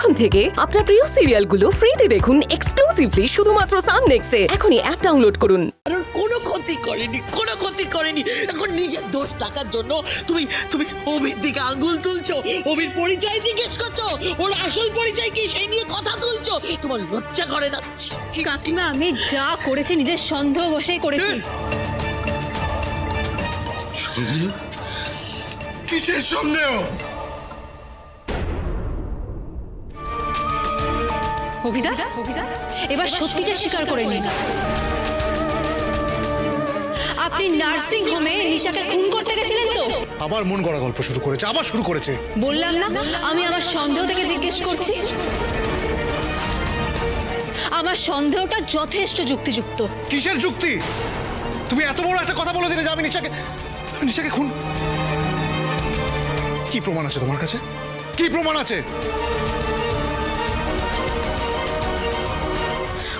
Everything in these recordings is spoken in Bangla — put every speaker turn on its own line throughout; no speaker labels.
এখন থেকে আপনার প্রিয় সিরিয়ালগুলো ফ্রিতে দেখুন এক্সক্লুসিভলি শুধুমাত্র সান নেক্সটে। এখনই অ্যাপ ডাউনলোড করুন।
আর ওর কোনো ক্ষতি করেনি, কোনো ক্ষতি করেনি। এখন নিজের দোষ টাকার জন্য তুমি তুমি অভির দিকে আঙ্গুল তুলছো, অভির পরিচয় জিজ্ঞেস করছো, ওর আসল পরিচয় কি সেই নিয়ে কথা তুলছো। তোমার লজ্জা করে না?
কাকিমা, আমি যা করেছি নিজের সন্দেহ বসেই করেছি।
সন্দেহ? কিসের সন্দেহ?
অভিদা, এবার সত্যিটা স্বীকার করে নিন। আপনি নার্সিং হোমে নিশাকে খুন করতে গেছিলেন তো?
আবার মন গড়া গল্প শুরু করেছে, আবার শুরু করেছে।
বললাম না আমি আমার সন্দেহ থেকে জিজ্ঞেস করছি। আমার সন্দেহটা যথেষ্ট যুক্তিযুক্ত।
কিসের যুক্তি? তুমি এত বড় একটা কথা বলে দিলে যে আমি নিশাকে খুন। কি প্রমাণ আছে তোমার কাছে? কি প্রমাণ আছে?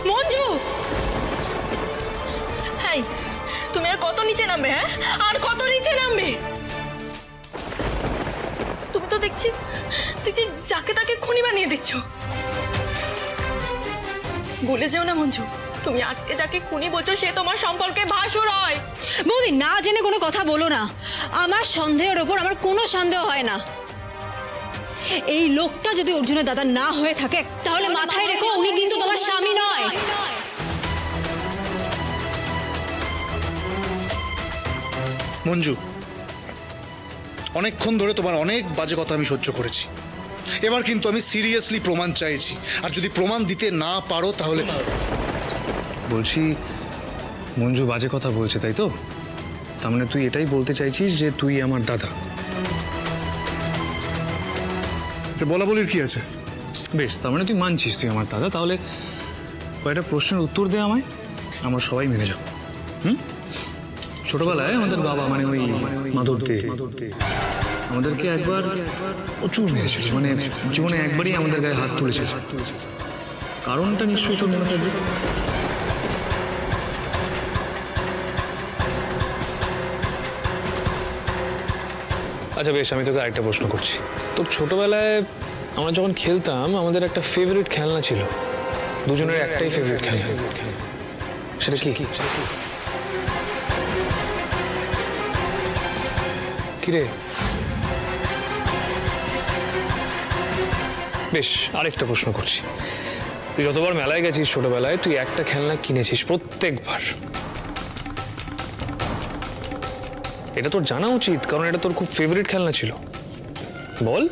মঞ্জু, হাই, তুমি আর কত নিচে নামবে? হ্যাঁ, আর কত নিচে নামবে? তুমি তো দেখছি যাকে তাকে খুনি বানিয়ে দিচ্ছ। ভুলে যেও না মঞ্জু, তুমি আজকে যাকে খুনি বলছো সে তোমার সম্পর্কে ভাসুর হয়।
বৌদি, না জেনে কোনো কথা বলো না। আমার সন্দেহের ওপর আমার কোনো সন্দেহ হয় না। এই লোকটা যদি অর্জুনের দাদা না হয়ে থাকে তাহলে মাথায় রেখো উনি কিন্তু তোমার স্বামী নয়।
মঞ্জু, অনেকক্ষণ ধরে তোমার অনেক বাজে কথা আমি সহ্য করেছি। এবার কিন্তু আমি সিরিয়াসলি প্রমাণ চাইছি, আর যদি প্রমাণ দিতে না পারো তাহলে।
বলছি, মঞ্জু বাজে কথা বলছে তাই তো? তার মানে তুই এটাই বলতে চাইছিস যে তুই আমার দাদা?
বলা বলির কি আছে?
বেশ, তার মানে তুই মানছিস তুই আমার দাদা। তাহলে কয়েকটা প্রশ্নের উত্তর দে আমায়, আমরা সবাই মেনে যাবো। ছোটবেলায় আমাদের বাবা মানে ওই মাধব দে আমাদেরকে একবার প্রচুর মেরেছিল, মানে জীবনে একবারই আমাদের গায়ে হাত তুলেছে। কারণটা নিশ্চয়ই তোর মনে থাকবে। আচ্ছা বেশ, আমি তোকে আরেকটা প্রশ্ন করছি। তোর ছোটবেলায় আমরা যখন খেলতাম আমাদের একটা ফেভারিট খেলনা ছিল, দুজনের একটাই ফেভারিট খেলনা, সেটা কি? কিরে? বেশ, আরেকটা প্রশ্ন করছি। তুই যতবার মেলায় গেছিস ছোটবেলায় তুই একটা খেলনা কিনেছিস প্রত্যেকবার। এটা তোর জানা উচিত, কারণ এটা তোর খুব ফেভারিট খেলনা ছিল। বল।